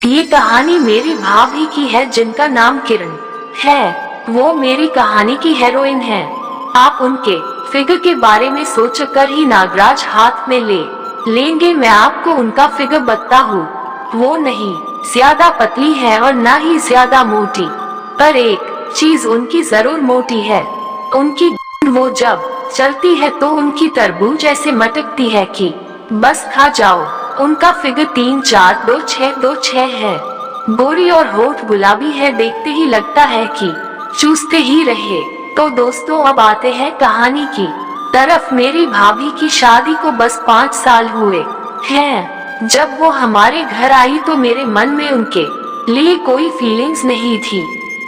ये कहानी मेरी भाभी की है जिनका नाम किरण है। वो मेरी कहानी की हीरोइन है। आप उनके फिगर के बारे में सोचकर ही नागराज हाथ में लेंगे। मैं आपको उनका फिगर बताता हूँ। वो नहीं ज्यादा पतली है और ना ही ज्यादा मोटी, पर एक चीज उनकी जरूर मोटी है, उनकी वो जब चलती है तो उनकी तरबूज ऐसे मटकती है कि बस खा जाओ। उनका फिगर 3-4-2-6-2-6 है। गोरी और होठ गुलाबी है, देखते ही लगता है कि चूसते ही रहे। तो दोस्तों अब आते हैं कहानी की तरफ। मेरी भाभी की शादी को बस 5 साल हुए हैं। जब वो हमारे घर आई तो मेरे मन में उनके लिए कोई फीलिंग्स नहीं थी।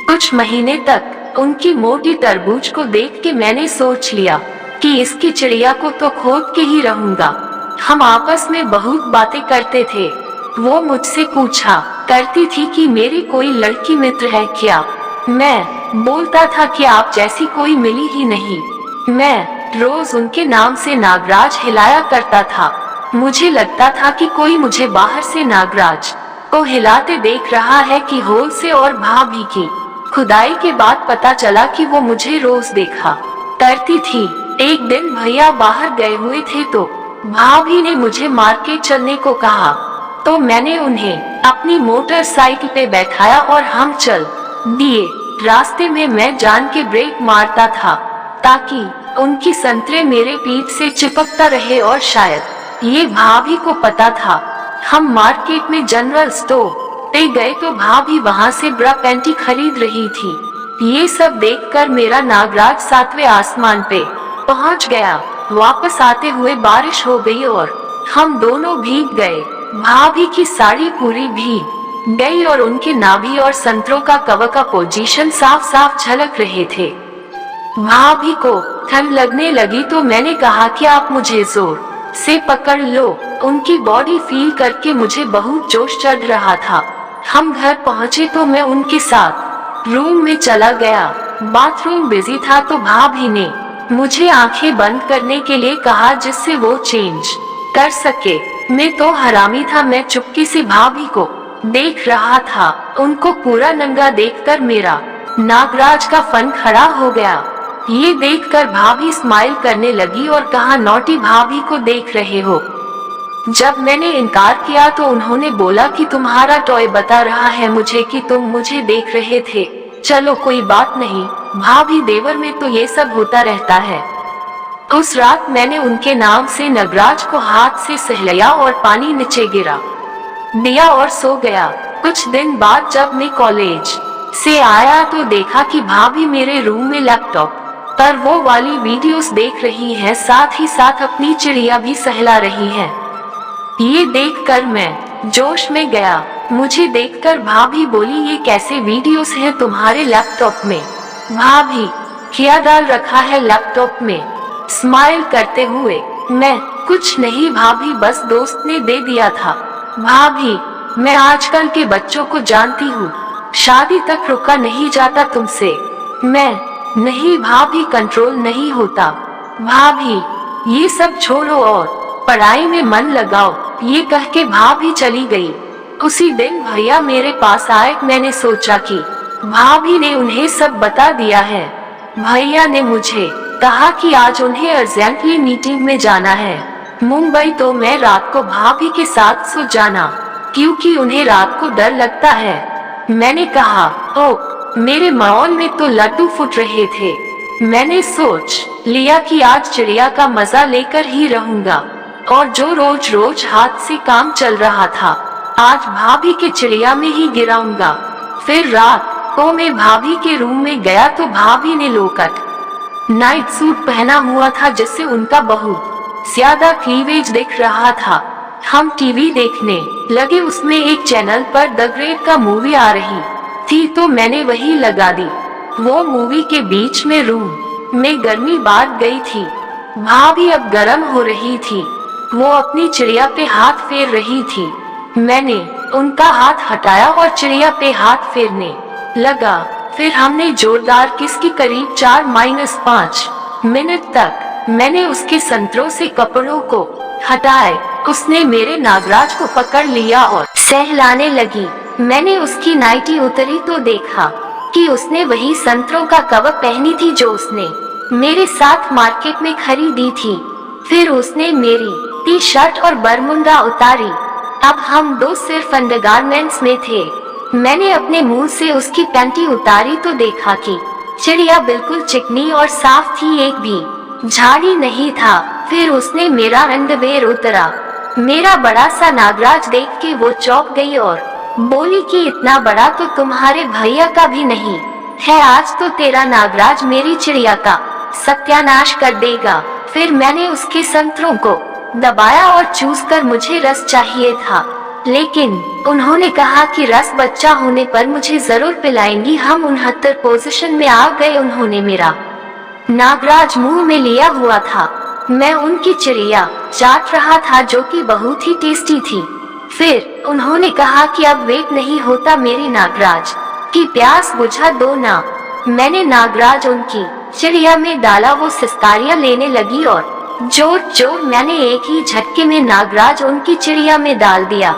कुछ महीने तक उनकी मोटी तरबूज को देख के मैंने सोच लिया कि इसकी चिड़िया को तो खोद के ही रहूंगा। हम आपस में बहुत बातें करते थे। वो मुझसे पूछा करती थी कि मेरी कोई लड़की मित्र है क्या। मैं बोलता था कि आप जैसी कोई मिली ही नहीं। मैं रोज उनके नाम से नागराज हिलाया करता था। मुझे लगता था कि कोई मुझे बाहर से नागराज को हिलाते देख रहा है कि होल से। और भाभी की खुदाई के बाद पता चला कि वो मुझे रोज देखा करती थी। एक दिन भैया बाहर गए हुए थे तो भाभी ने मुझे मार्केट चलने को कहा, तो मैंने उन्हें अपनी मोटरसाइकिल पे बैठाया और हम चल दिए। रास्ते में मैं जान के ब्रेक मारता था ताकि उनकी संतरे मेरे पीठ से चिपकता रहे, और शायद ये भाभी को पता था। हम मार्केट में जनरल स्टोर पे गए तो भाभी वहाँ से ब्रा पैंटी खरीद रही थी। ये सब देखकर मेरा नागराज 7वें आसमान पे पहुँच गया। वापस आते हुए बारिश हो गई और हम दोनों भीग गए। भाभी की साड़ी पूरी भीग गई और उनके नाभि और संतरों का कवर का पोजीशन साफ साफ झलक रहे थे। भाभी को ठंड लगने लगी तो मैंने कहा कि आप मुझे जोर से पकड़ लो। उनकी बॉडी फील करके मुझे बहुत जोश चढ़ रहा था। हम घर पहुँचे तो मैं उनके साथ रूम में चला गया। बाथरूम बिजी था तो भाभी ने मुझे आंखें बंद करने के लिए कहा जिससे वो चेंज कर सके। मैं तो हरामी था, मैं चुपके से भाभी को देख रहा था। उनको पूरा नंगा देखकर मेरा नागराज का फन खड़ा हो गया। ये देखकर भाभी स्माइल करने लगी और कहा, नॉटी भाभी को देख रहे हो। जब मैंने इनकार किया तो उन्होंने बोला कि तुम्हारा टॉय बता रहा है मुझे कि तुम मुझे देख रहे थे। चलो कोई बात नहीं भाभी, देवर में तो ये सब होता रहता है। उस रात मैंने उनके नाम से नागराज को हाथ से सहलाया और पानी नीचे गिरा दिया और सो गया। कुछ दिन बाद जब मैं कॉलेज से आया तो देखा कि भाभी मेरे रूम में लैपटॉप पर वो वाली वीडियोस देख रही है, साथ ही साथ अपनी चिड़िया भी सहला रही है। ये देखकर मैं जोश में गया। मुझे देखकर भाभी बोली, ये कैसे वीडियोस हैं तुम्हारे लैपटॉप में? भाभी, क्या डाल रखा है लैपटॉप में? स्माइल करते हुए, मैं कुछ नहीं भाभी, बस दोस्त ने दे दिया था। भाभी, मैं आजकल के बच्चों को जानती हूँ, शादी तक रुका नहीं जाता तुमसे। मैं नहीं भाभी, कंट्रोल नहीं होता। भाभी, ये सब छोड़ो और पढ़ाई में मन लगाओ। ये कह के भाभी चली गई। उसी दिन भैया मेरे पास आए। मैंने सोचा कि भाभी ने उन्हें सब बता दिया है। भैया ने मुझे कहा कि आज उन्हें अर्जेंटली मीटिंग में जाना है मुंबई, तो मैं रात को भाभी के साथ सो जाना क्योंकि उन्हें रात को डर लगता है। मैंने कहा, ओ मेरे माहौल में तो लड्डू फूट रहे थे। मैंने सोच लिया कि आज चिड़िया का मजा लेकर ही रहूंगा, और जो रोज रोज हाथ से काम चल रहा था आज भाभी के चिड़िया में ही गिराऊंगा। फिर रात को मैं भाभी के रूम में गया तो भाभी ने लोकट नाइट सूट पहना हुआ था जिससे उनका बहुत ज्यादा क्लीवेज दिख रहा था। हम टीवी देखने लगे। उसमें एक चैनल पर द ग्रेट का मूवी आ रही थी तो मैंने वही लगा दी। वो मूवी के बीच में रूम में गर्मी बात गई थी। भाभी अब गर्म हो रही थी। वो अपनी चिड़िया पे हाथ फेर रही थी। मैंने उनका हाथ हटाया और चिड़िया पे हाथ फेरने लगा। फिर हमने जोरदार किस की करीब 4-5 मिनट तक मैंने उसके संतरों से कपड़ों को हटाए। उसने मेरे नागराज को पकड़ लिया और सहलाने लगी। मैंने उसकी नाइटी उतरी तो देखा कि उसने वही संतरों का कवर पहनी थी जो उसने मेरे साथ मार्केट में खरीदी थी। फिर उसने मेरी टी शर्ट और बरमुंडा उतारी। अब हम दो सिर्फ अंडरगारमेंट्स में थे। मैंने अपने मुंह से उसकी पैंटी उतारी तो देखा कि चिड़िया बिल्कुल चिकनी और साफ थी, एक भी झाड़ी नहीं था। फिर उसने मेरा अंडरवेयर उतरा। मेरा बड़ा सा नागराज देख के वो चौंक गई और बोली कि इतना बड़ा तो तुम्हारे भैया का भी नहीं है, आज तो तेरा नागराज मेरी चिड़िया का सत्यानाश कर देगा। फिर मैंने उसके संतरों को दबाया और चूस कर मुझे रस चाहिए था, लेकिन उन्होंने कहा कि रस बच्चा होने पर मुझे जरूर पिलाएंगी। हम 69 पोजीशन में आ गए। उन्होंने मेरा नागराज मुंह में लिया हुआ था। मैं उनकी चिड़िया चाट रहा था जो कि बहुत ही टेस्टी थी। फिर उन्होंने कहा कि अब वेट नहीं होता, मेरी नागराज की प्यास बुझा दो ना। मैंने नागराज उनकी चिड़िया में डाला। वो सिसकारियां लेने लगी और जोर मैंने एक ही झटके में नागराज उनकी चिड़िया में डाल दिया।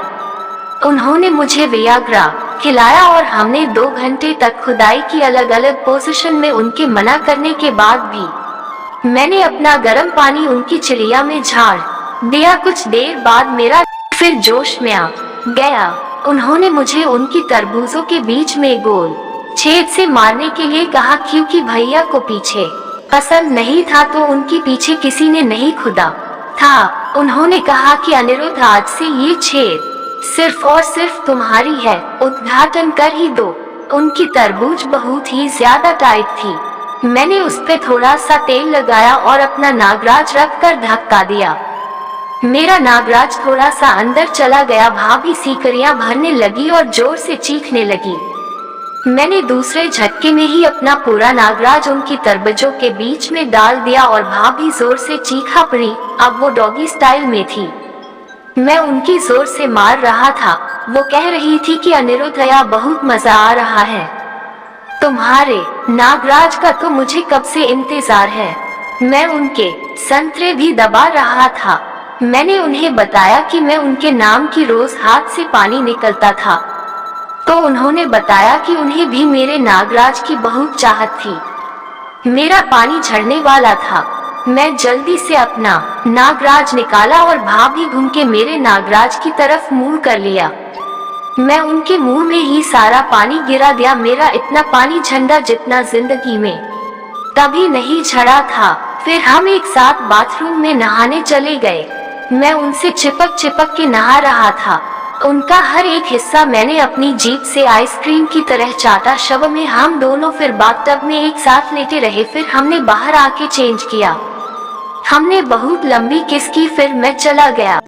उन्होंने मुझे वियाग्रा खिलाया और हमने 2 घंटे तक खुदाई की, अलग अलग पोजीशन में। उनके मना करने के बाद भी मैंने अपना गर्म पानी उनकी चिड़िया में झाड़ दिया। कुछ देर बाद मेरा फिर जोश में आ गया। उन्होंने मुझे उनकी तरबूजों के बीच में गोल छेद से मारने के लिए कहा, क्योंकि भैया को पीछे पसंद नहीं था तो उनके पीछे किसी ने नहीं खुदा था। उन्होंने कहा कि अनिरुद्ध, आज से ये छेद सिर्फ और सिर्फ तुम्हारी है, उद्घाटन कर ही दो। उनकी तरबूज बहुत ही ज्यादा टाइट थी। मैंने उस पे थोड़ा सा तेल लगाया और अपना नागराज रख कर धक्का दिया। मेरा नागराज थोड़ा सा अंदर चला गया। भाभी सीकरियां भरने लगी और जोर से चीखने लगी। मैंने दूसरे झटके में ही अपना पूरा नागराज उनकी तरबूजों के बीच में डाल दिया और भाभी जोर से चीखा पड़ी। अब वो डॉगी स्टाइल में थी। मैं उनकी जोर से मार रहा था। वो कह रही थी कि अनिरुद्ध भैया, बहुत मजा आ रहा है, तुम्हारे नागराज का तो मुझे कब से इंतजार है। मैं उनके संतरे भी दबा रहा था। मैंने उन्हें बताया कि मैं उनके नाम की रोज हाथ से पानी निकलता था, तो उन्होंने बताया कि उन्हें भी मेरे नागराज की बहुत चाहत थी। मेरा पानी झड़ने वाला था। मैं जल्दी से अपना नागराज निकाला और भाभी घूम के मेरे नागराज की तरफ मुंह कर लिया। मैं उनके मुंह में ही सारा पानी गिरा दिया। मेरा इतना पानी झंडा जितना जिंदगी में कभी नहीं झड़ा था। फिर हम एक साथ बाथरूम में नहाने चले गए। मैं उनसे चिपक के नहा रहा था। उनका हर एक हिस्सा मैंने अपनी जीभ से आइसक्रीम की तरह चाटा। शव में हम दोनों फिर बाथटब में एक साथ लेटे रहे। फिर हमने बाहर आके चेंज किया। हमने बहुत लंबी किस की, फिर मैं चला गया।